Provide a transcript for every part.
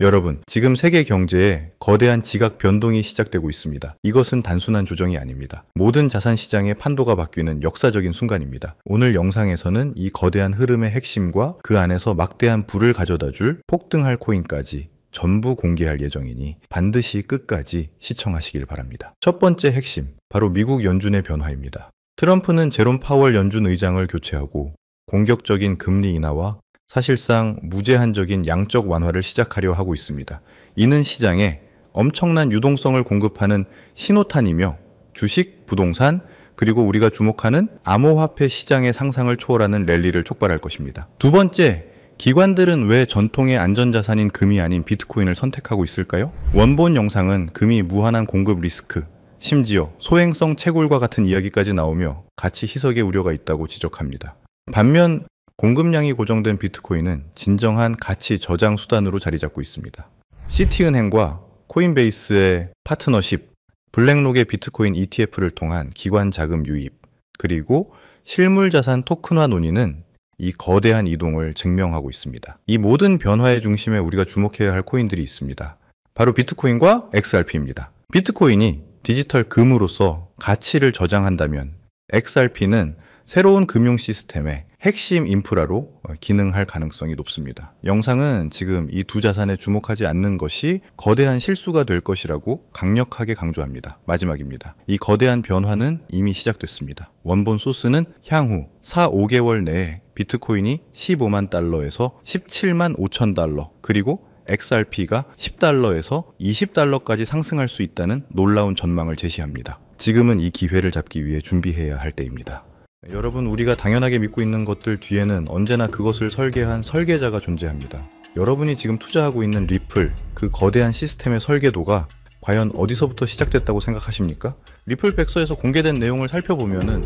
여러분, 지금 세계 경제에 거대한 지각 변동이 시작되고 있습니다. 이것은 단순한 조정이 아닙니다. 모든 자산 시장의 판도가 바뀌는 역사적인 순간입니다. 오늘 영상에서는 이 거대한 흐름의 핵심과 그 안에서 막대한 부를 가져다줄 폭등할 코인까지 전부 공개할 예정이니 반드시 끝까지 시청하시길 바랍니다. 첫 번째 핵심, 바로 미국 연준의 변화입니다. 트럼프는 제롬 파월 연준 의장을 교체하고 공격적인 금리 인하와 사실상 무제한적인 양적 완화를 시작하려 하고 있습니다. 이는 시장에 엄청난 유동성을 공급하는 신호탄이며 주식, 부동산, 그리고 우리가 주목하는 암호화폐 시장의 상상을 초월하는 랠리를 촉발할 것입니다. 두 번째, 기관들은 왜 전통의 안전자산인 금이 아닌 비트코인을 선택하고 있을까요? 원본 영상은 금이 무한한 공급 리스크, 심지어 소행성 채굴과 같은 이야기까지 나오며 가치 희석의 우려가 있다고 지적합니다. 반면 공급량이 고정된 비트코인은 진정한 가치 저장 수단으로 자리 잡고 있습니다. 시티은행과 코인베이스의 파트너십, 블랙록의 비트코인 ETF를 통한 기관 자금 유입, 그리고 실물자산 토큰화 논의는 이 거대한 이동을 증명하고 있습니다. 이 모든 변화의 중심에 우리가 주목해야 할 코인들이 있습니다. 바로 비트코인과 XRP입니다. 비트코인이 디지털 금으로서 가치를 저장한다면 XRP는 새로운 금융 시스템의 핵심 인프라로 기능할 가능성이 높습니다. 영상은 지금 이 두 자산에 주목하지 않는 것이 거대한 실수가 될 것이라고 강력하게 강조합니다. 마지막입니다. 이 거대한 변화는 이미 시작됐습니다. 원본 소스는 향후 4-5개월 내에 비트코인이 15만 달러에서 17만 5천 달러, 그리고 XRP가 10달러에서 20달러까지 상승할 수 있다는 놀라운 전망을 제시합니다. 지금은 이 기회를 잡기 위해 준비해야 할 때입니다. 여러분, 우리가 당연하게 믿고 있는 것들 뒤에는 언제나 그것을 설계한 설계자가 존재합니다. 여러분이 지금 투자하고 있는 리플, 그 거대한 시스템의 설계도가 과연 어디서부터 시작됐다고 생각하십니까? 리플 백서에서 공개된 내용을 살펴보면은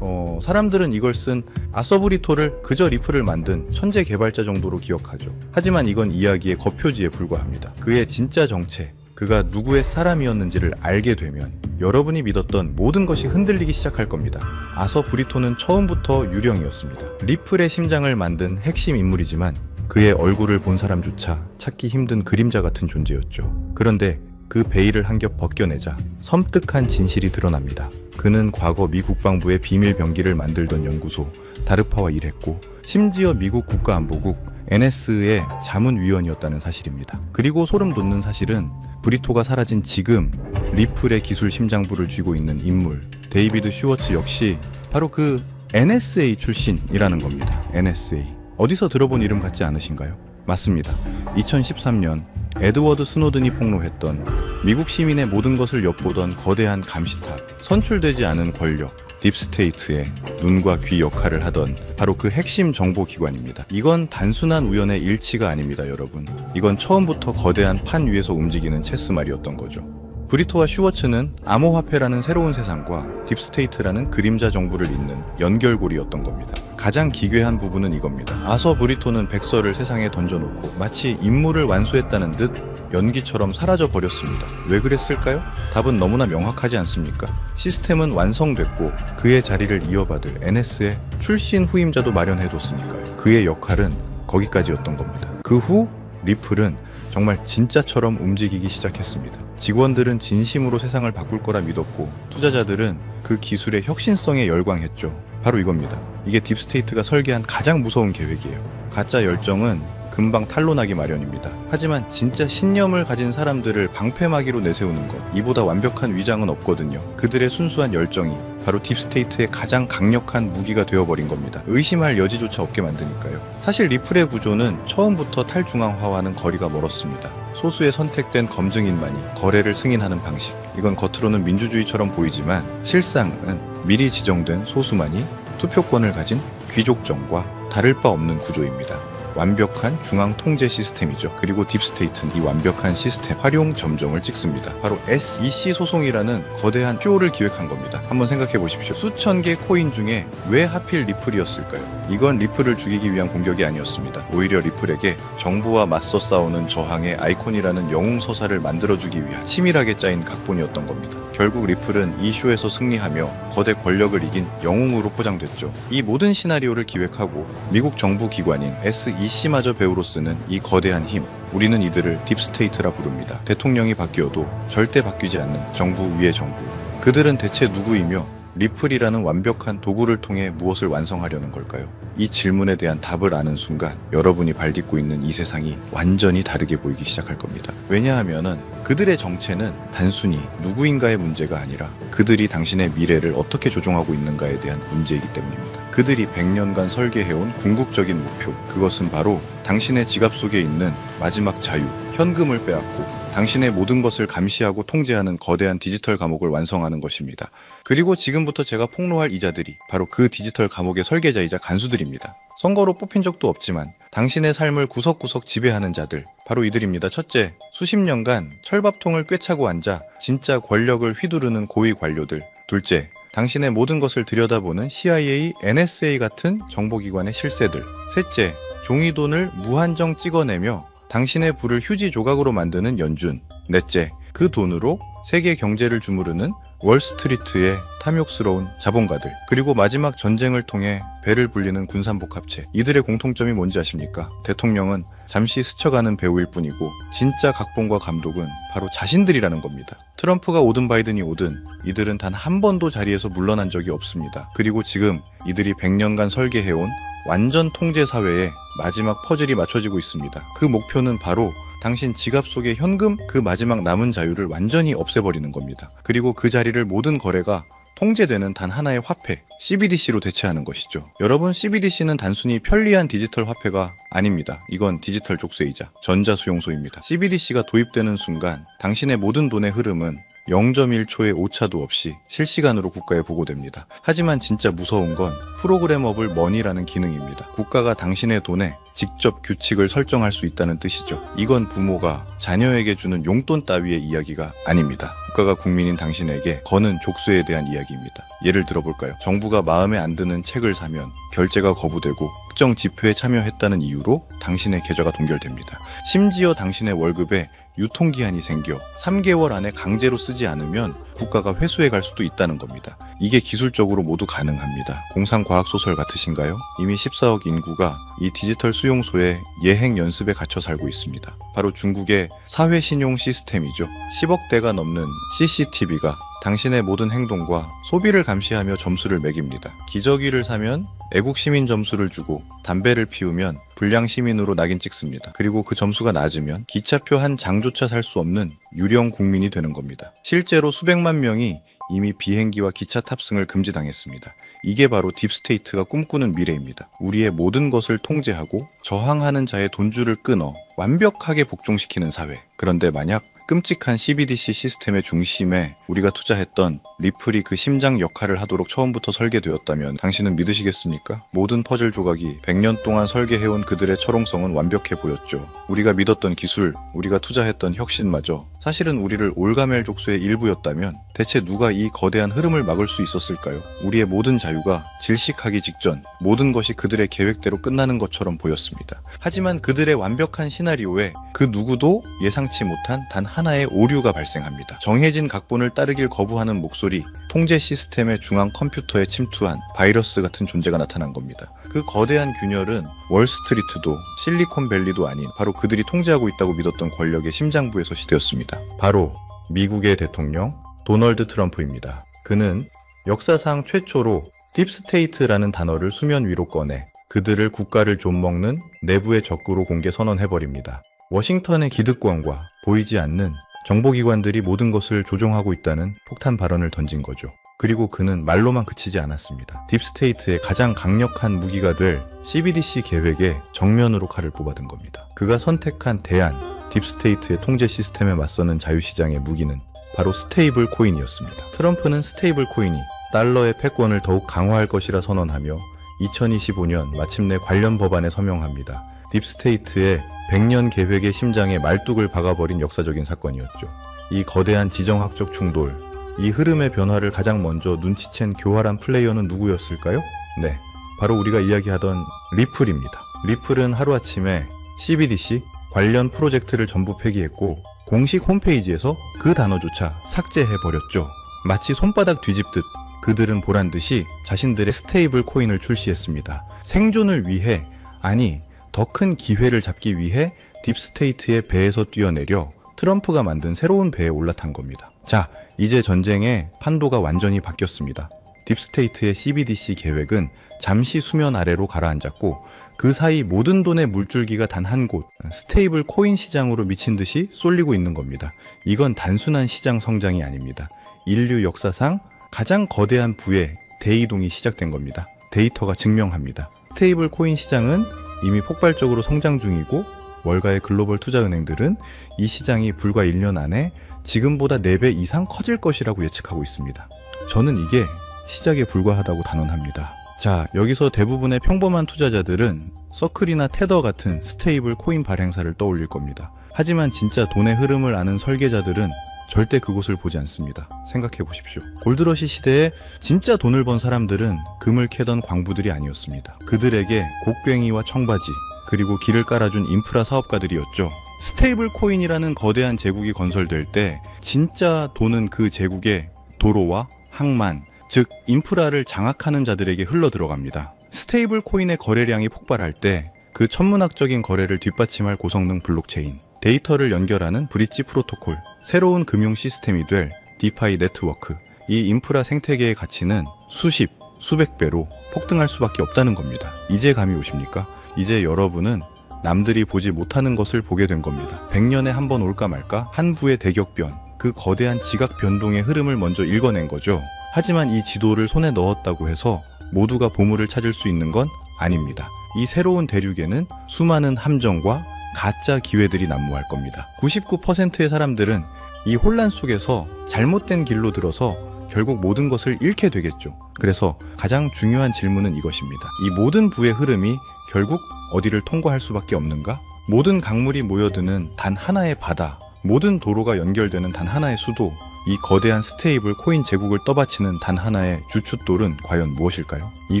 사람들은 이걸 쓴 아서브리토를 그저 리플을 만든 천재 개발자 정도로 기억하죠. 하지만 이건 이야기의 겉표지에 불과합니다. 그의 진짜 정체, 그가 누구의 사람이었는지를 알게 되면 여러분이 믿었던 모든 것이 흔들리기 시작할 겁니다. 아서 브리토는 처음부터 유령이었습니다. 리플의 심장을 만든 핵심 인물이지만 그의 얼굴을 본 사람조차 찾기 힘든 그림자 같은 존재였죠. 그런데 그 베일을 한 겹 벗겨내자 섬뜩한 진실이 드러납니다. 그는 과거 미 국방부의 비밀 병기를 만들던 연구소 다르파와 일했고, 심지어 미국 국가안보국 NS의 자문위원이었다는 사실입니다. 그리고 소름 돋는 사실은 브리토가 사라진 지금 리플의 기술 심장부를 쥐고 있는 인물 데이비드 슈워츠 역시 바로 그 NSA 출신이라는 겁니다. NSA. 어디서 들어본 이름 같지 않으신가요? 맞습니다. 2013년 에드워드 스노든이 폭로했던 미국 시민의 모든 것을 엿보던 거대한 감시탑, 선출되지 않은 권력, 딥스테이트의 눈과 귀 역할을 하던 바로 그 핵심 정보기관입니다. 이건 단순한 우연의 일치가 아닙니다, 여러분. 이건 처음부터 거대한 판 위에서 움직이는 체스말이었던 거죠. 브리토와 슈워츠는 암호화폐라는 새로운 세상과 딥스테이트라는 그림자 정부를 잇는 연결고리였던 겁니다. 가장 기괴한 부분은 이겁니다. 아서 브리토는 백서를 세상에 던져놓고 마치 임무를 완수했다는 듯 연기처럼 사라져 버렸습니다. 왜 그랬을까요? 답은 너무나 명확하지 않습니까? 시스템은 완성됐고 그의 자리를 이어받을 NS의 출신 후임자도 마련해뒀으니까요. 그의 역할은 거기까지였던 겁니다. 그 후 리플은 정말 진짜처럼 움직이기 시작했습니다. 직원들은 진심으로 세상을 바꿀 거라 믿었고, 투자자들은 그 기술의 혁신성에 열광했죠. 바로 이겁니다. 이게 딥스테이트가 설계한 가장 무서운 계획이에요. 가짜 열정은 금방 탄로나기 마련입니다. 하지만 진짜 신념을 가진 사람들을 방패막이로 내세우는 것, 이보다 완벽한 위장은 없거든요. 그들의 순수한 열정이 바로 딥스테이트의 가장 강력한 무기가 되어버린 겁니다. 의심할 여지조차 없게 만드니까요. 사실 리플의 구조는 처음부터 탈중앙화와는 거리가 멀었습니다. 소수의 선택된 검증인만이 거래를 승인하는 방식, 이건 겉으로는 민주주의처럼 보이지만 실상은 미리 지정된 소수만이 투표권을 가진 귀족정과 다를 바 없는 구조입니다. 완벽한 중앙 통제 시스템이죠. 그리고 딥스테이트는 이 완벽한 시스템 활용 점정을 찍습니다. 바로 SEC 소송이라는 거대한 쇼를 기획한 겁니다. 한번 생각해 보십시오. 수천 개 코인 중에 왜 하필 리플이었을까요? 이건 리플을 죽이기 위한 공격이 아니었습니다. 오히려 리플에게 정부와 맞서 싸우는 저항의 아이콘이라는 영웅서사를 만들어주기 위한 치밀하게 짜인 각본이었던 겁니다. 결국 리플은 이 쇼에서 승리하며 거대 권력을 이긴 영웅으로 포장됐죠. 이 모든 시나리오를 기획하고 미국 정부 기관인 SEC 이씨마저 배우로 쓰는 이 거대한 힘, 우리는 이들을 딥스테이트라 부릅니다. 대통령이 바뀌어도 절대 바뀌지 않는 정부 위의 정부. 그들은 대체 누구이며 리플이라는 완벽한 도구를 통해 무엇을 완성하려는 걸까요? 이 질문에 대한 답을 아는 순간 여러분이 발딛고 있는 이 세상이 완전히 다르게 보이기 시작할 겁니다. 왜냐하면은 그들의 정체는 단순히 누구인가의 문제가 아니라 그들이 당신의 미래를 어떻게 조종하고 있는가에 대한 문제이기 때문입니다. 그들이 100년간 설계해온 궁극적인 목표, 그것은 바로 당신의 지갑 속에 있는 마지막 자유, 현금을 빼앗고 당신의 모든 것을 감시하고 통제하는 거대한 디지털 감옥을 완성하는 것입니다. 그리고 지금부터 제가 폭로할 이자들이 바로 그 디지털 감옥의 설계자이자 간수들입니다. 선거로 뽑힌 적도 없지만 당신의 삶을 구석구석 지배하는 자들, 바로 이들입니다. 첫째, 수십 년간 철밥통을 꿰차고 앉아 진짜 권력을 휘두르는 고위 관료들. 둘째, 당신의 모든 것을 들여다보는 CIA, NSA 같은 정보기관의 실세들. 셋째, 종이돈을 무한정 찍어내며 당신의 부를 휴지 조각으로 만드는 연준. 넷째, 그 돈으로 세계 경제를 주무르는 월스트리트의 탐욕스러운 자본가들. 그리고 마지막 전쟁을 통해 배를 불리는 군산복합체. 이들의 공통점이 뭔지 아십니까? 대통령은 잠시 스쳐가는 배우일 뿐이고 진짜 각본과 감독은 바로 자신들이라는 겁니다. 트럼프가 오든 바이든이 오든 이들은 단 한 번도 자리에서 물러난 적이 없습니다. 그리고 지금 이들이 100년간 설계해온 완전 통제 사회에 마지막 퍼즐이 맞춰지고 있습니다. 그 목표는 바로 당신 지갑 속의 현금, 그 마지막 남은 자유를 완전히 없애버리는 겁니다. 그리고 그 자리를 모든 거래가 통제되는 단 하나의 화폐, CBDC로 대체하는 것이죠. 여러분, CBDC는 단순히 편리한 디지털 화폐가 아닙니다. 이건 디지털 족쇄이자 전자수용소입니다. CBDC가 도입되는 순간 당신의 모든 돈의 흐름은 0.1초의 오차도 없이 실시간으로 국가에 보고됩니다. 하지만 진짜 무서운 건 프로그래머블 머니라는 기능입니다. 국가가 당신의 돈에 직접 규칙을 설정할 수 있다는 뜻이죠. 이건 부모가 자녀에게 주는 용돈 따위의 이야기가 아닙니다. 국가가 국민인 당신에게 거는 족쇄에 대한 이야기입니다. 예를 들어볼까요? 정부가 마음에 안 드는 책을 사면 결제가 거부되고 특정 집회에 참여했다는 이유로 당신의 계좌가 동결됩니다. 심지어 당신의 월급에 유통기한이 생겨 3개월 안에 강제로 쓰지 않으면 국가가 회수해 갈 수도 있다는 겁니다. 이게 기술적으로 모두 가능합니다. 공상과학소설 같으신가요? 이미 14억 인구가 이 디지털 수용소의 예행 연습에 갇혀 살고 있습니다. 바로 중국의 사회신용 시스템이죠. 10억 대가 넘는 CCTV가 당신의 모든 행동과 소비를 감시하며 점수를 매깁니다. 기저귀를 사면 애국시민 점수를 주고 담배를 피우면 불량시민으로 낙인 찍습니다. 그리고 그 점수가 낮으면 기차표 한 장조차 살 수 없는 유령 국민이 되는 겁니다. 실제로 수백만 명이 이미 비행기와 기차 탑승을 금지당했습니다. 이게 바로 딥스테이트가 꿈꾸는 미래입니다. 우리의 모든 것을 통제하고 저항하는 자의 돈줄을 끊어 완벽하게 복종시키는 사회. 그런데 만약 끔찍한 CBDC 시스템의 중심에 우리가 투자했던 리플이 그 심장 역할을 하도록 처음부터 설계되었다면 당신은 믿으시겠습니까? 모든 퍼즐 조각이 100년 동안 설계해온 그들의 철옹성은 완벽해 보였죠. 우리가 믿었던 기술, 우리가 투자했던 혁신마저 사실은 우리를 올가멜 족쇄의 일부였다면 대체 누가 이 거대한 흐름을 막을 수 있었을까요? 우리의 모든 자유가 질식하기 직전 모든 것이 그들의 계획대로 끝나는 것처럼 보였습니다. 하지만 그들의 완벽한 시나리오에 그 누구도 예상치 못한 단 하나의 오류가 발생합니다. 정해진 각본을 따르길 거부하는 목소리, 통제 시스템의 중앙 컴퓨터에 침투한 바이러스 같은 존재가 나타난 겁니다. 그 거대한 균열은 월스트리트도 실리콘밸리도 아닌 바로 그들이 통제하고 있다고 믿었던 권력의 심장부에서 시대였습니다. 바로 미국의 대통령 도널드 트럼프입니다. 그는 역사상 최초로 딥스테이트라는 단어를 수면 위로 꺼내 그들을 국가를 좀먹는 내부의 적으로 공개 선언해버립니다. 워싱턴의 기득권과 보이지 않는 정보기관들이 모든 것을 조종하고 있다는 폭탄 발언을 던진 거죠. 그리고 그는 말로만 그치지 않았습니다. 딥스테이트의 가장 강력한 무기가 될 CBDC 계획에 정면으로 칼을 뽑아든 겁니다. 그가 선택한 대안, 딥스테이트의 통제 시스템에 맞서는 자유시장의 무기는 바로 스테이블 코인이었습니다. 트럼프는 스테이블 코인이 달러의 패권을 더욱 강화할 것이라 선언하며 2025년 마침내 관련 법안에 서명합니다. 딥스테이트의 100년 계획의 심장에 말뚝을 박아버린 역사적인 사건이었죠. 이 거대한 지정학적 충돌, 이 흐름의 변화를 가장 먼저 눈치챈 교활한 플레이어는 누구였을까요? 네, 바로 우리가 이야기하던 리플입니다. 리플은 하루아침에 CBDC 관련 프로젝트를 전부 폐기했고 공식 홈페이지에서 그 단어조차 삭제해버렸죠. 마치 손바닥 뒤집듯 그들은 보란듯이 자신들의 스테이블 코인을 출시했습니다. 생존을 위해, 아니 더 큰 기회를 잡기 위해 딥스테이트의 배에서 뛰어내려 트럼프가 만든 새로운 배에 올라탄 겁니다. 자, 이제 전쟁의 판도가 완전히 바뀌었습니다. 딥스테이트의 CBDC 계획은 잠시 수면 아래로 가라앉았고 그 사이 모든 돈의 물줄기가 단 한 곳, 스테이블 코인 시장으로 미친 듯이 쏠리고 있는 겁니다. 이건 단순한 시장 성장이 아닙니다. 인류 역사상 가장 거대한 부의 대이동이 시작된 겁니다. 데이터가 증명합니다. 스테이블 코인 시장은 이미 폭발적으로 성장 중이고 월가의 글로벌 투자은행들은 이 시장이 불과 1년 안에 지금보다 4배 이상 커질 것이라고 예측하고 있습니다. 저는 이게 시작에 불과하다고 단언합니다. 자, 여기서 대부분의 평범한 투자자들은 서클이나 테더 같은 스테이블 코인 발행사를 떠올릴 겁니다. 하지만 진짜 돈의 흐름을 아는 설계자들은 절대 그곳을 보지 않습니다. 생각해 보십시오. 골드러시 시대에 진짜 돈을 번 사람들은 금을 캐던 광부들이 아니었습니다. 그들에게 곡괭이와 청바지, 그리고 길을 깔아준 인프라 사업가들이었죠. 스테이블 코인이라는 거대한 제국이 건설될 때 진짜 돈은 그 제국의 도로와 항만, 즉 인프라를 장악하는 자들에게 흘러 들어갑니다. 스테이블 코인의 거래량이 폭발할 때 그 천문학적인 거래를 뒷받침할 고성능 블록체인, 데이터를 연결하는 브릿지 프로토콜, 새로운 금융 시스템이 될 디파이 네트워크, 이 인프라 생태계의 가치는 수십, 수백 배로 폭등할 수밖에 없다는 겁니다. 이제 감이 오십니까? 이제 여러분은 남들이 보지 못하는 것을 보게 된 겁니다. 100년에 한 번 올까 말까 한 부의 대격변, 그 거대한 지각 변동의 흐름을 먼저 읽어낸 거죠. 하지만 이 지도를 손에 넣었다고 해서 모두가 보물을 찾을 수 있는 건 아닙니다. 이 새로운 대륙에는 수많은 함정과 가짜 기회들이 난무할 겁니다. 99%의 사람들은 이 혼란 속에서 잘못된 길로 들어서 결국 모든 것을 잃게 되겠죠. 그래서 가장 중요한 질문은 이것입니다. 이 모든 부의 흐름이 결국 어디를 통과할 수밖에 없는가? 모든 강물이 모여드는 단 하나의 바다, 모든 도로가 연결되는 단 하나의 수도, 이 거대한 스테이블 코인 제국을 떠받치는 단 하나의 주춧돌은 과연 무엇일까요? 이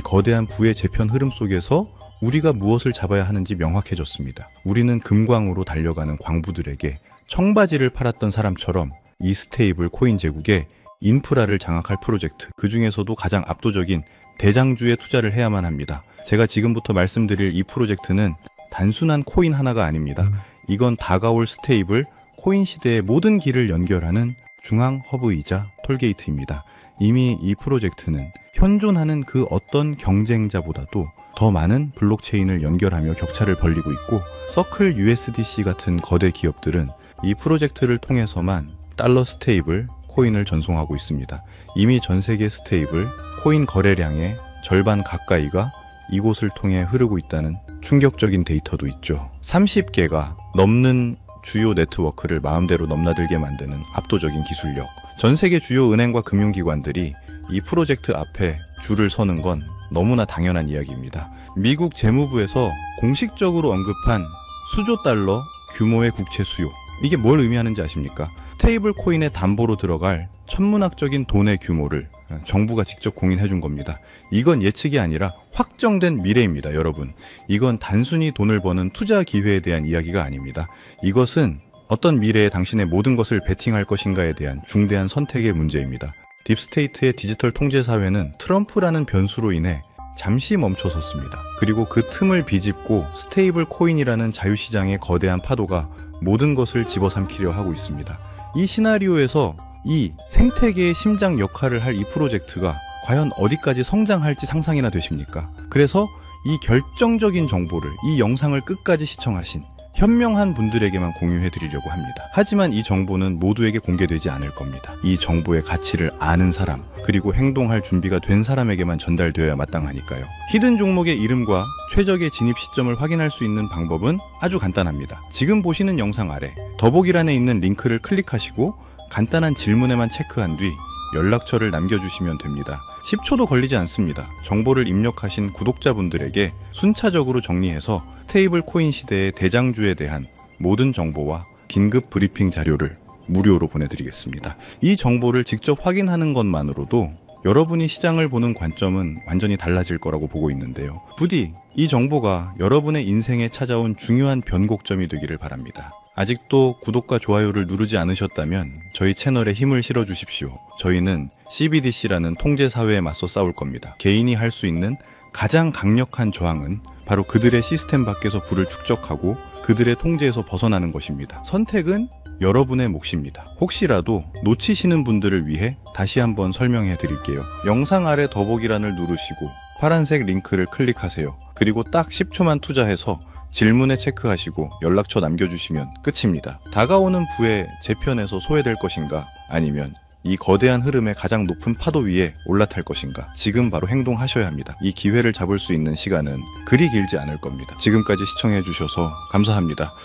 거대한 부의 재편 흐름 속에서 우리가 무엇을 잡아야 하는지 명확해졌습니다. 우리는 금광으로 달려가는 광부들에게 청바지를 팔았던 사람처럼 이 스테이블 코인 제국의 인프라를 장악할 프로젝트, 그 중에서도 가장 압도적인 대장주에 투자를 해야만 합니다. 제가 지금부터 말씀드릴 이 프로젝트는 단순한 코인 하나가 아닙니다. 이건 다가올 스테이블 코인 시대의 모든 길을 연결하는 중앙 허브이자 톨게이트입니다. 이미 이 프로젝트는 현존하는 그 어떤 경쟁자보다도 더 많은 블록체인을 연결하며 격차를 벌리고 있고, 서클 USDC 같은 거대 기업들은 이 프로젝트를 통해서만 달러 스테이블 코인을 전송하고 있습니다. 이미 전 세계 스테이블 코인 거래량의 절반 가까이가 이곳을 통해 흐르고 있다는 충격적인 데이터도 있죠. 30개가 넘는 주요 네트워크를 마음대로 넘나들게 만드는 압도적인 기술력. 전 세계 주요 은행과 금융기관들이 이 프로젝트 앞에 줄을 서는 건 너무나 당연한 이야기입니다. 미국 재무부에서 공식적으로 언급한 수조 달러 규모의 국채 수요. 이게 뭘 의미하는지 아십니까? 스테이블 코인의 담보로 들어갈 천문학적인 돈의 규모를 정부가 직접 공인해 준 겁니다. 이건 예측이 아니라 확정된 미래입니다, 여러분. 이건 단순히 돈을 버는 투자 기회에 대한 이야기가 아닙니다. 이것은 어떤 미래에 당신의 모든 것을 베팅할 것인가에 대한 중대한 선택의 문제입니다. 딥스테이트의 디지털 통제 사회는 트럼프라는 변수로 인해 잠시 멈춰섰습니다. 그리고 그 틈을 비집고 스테이블 코인이라는 자유시장의 거대한 파도가 모든 것을 집어삼키려 하고 있습니다. 이 시나리오에서 이 생태계의 심장 역할을 할 이 프로젝트가 과연 어디까지 성장할지 상상이나 되십니까? 그래서 이 결정적인 정보를, 이 영상을 끝까지 시청하신 현명한 분들에게만 공유해 드리려고 합니다. 하지만 이 정보는 모두에게 공개되지 않을 겁니다. 이 정보의 가치를 아는 사람, 그리고 행동할 준비가 된 사람에게만 전달되어야 마땅하니까요. 히든 종목의 이름과 최적의 진입 시점을 확인할 수 있는 방법은 아주 간단합니다. 지금 보시는 영상 아래 더보기란에 있는 링크를 클릭하시고 간단한 질문에만 체크한 뒤 연락처를 남겨주시면 됩니다. 10초도 걸리지 않습니다. 정보를 입력하신 구독자분들에게 순차적으로 정리해서 스테이블 코인 시대의 대장주에 대한 모든 정보와 긴급 브리핑 자료를 무료로 보내드리겠습니다. 이 정보를 직접 확인하는 것만으로도 여러분이 시장을 보는 관점은 완전히 달라질 거라고 보고 있는데요. 부디 이 정보가 여러분의 인생에 찾아온 중요한 변곡점이 되기를 바랍니다. 아직도 구독과 좋아요를 누르지 않으셨다면 저희 채널에 힘을 실어 주십시오. 저희는 CBDC라는 통제 사회에 맞서 싸울 겁니다. 개인이 할 수 있는 가장 강력한 저항은 바로 그들의 시스템 밖에서 부를 축적하고 그들의 통제에서 벗어나는 것입니다. 선택은 여러분의 몫입니다. 혹시라도 놓치시는 분들을 위해 다시 한번 설명해 드릴게요. 영상 아래 더보기란을 누르시고 파란색 링크를 클릭하세요. 그리고 딱 10초만 투자해서 질문에 체크하시고 연락처 남겨주시면 끝입니다. 다가오는 부에 제 편에서 소외될 것인가, 아니면 이 거대한 흐름의 가장 높은 파도 위에 올라탈 것인가, 지금 바로 행동하셔야 합니다. 이 기회를 잡을 수 있는 시간은 그리 길지 않을 겁니다. 지금까지 시청해주셔서 감사합니다.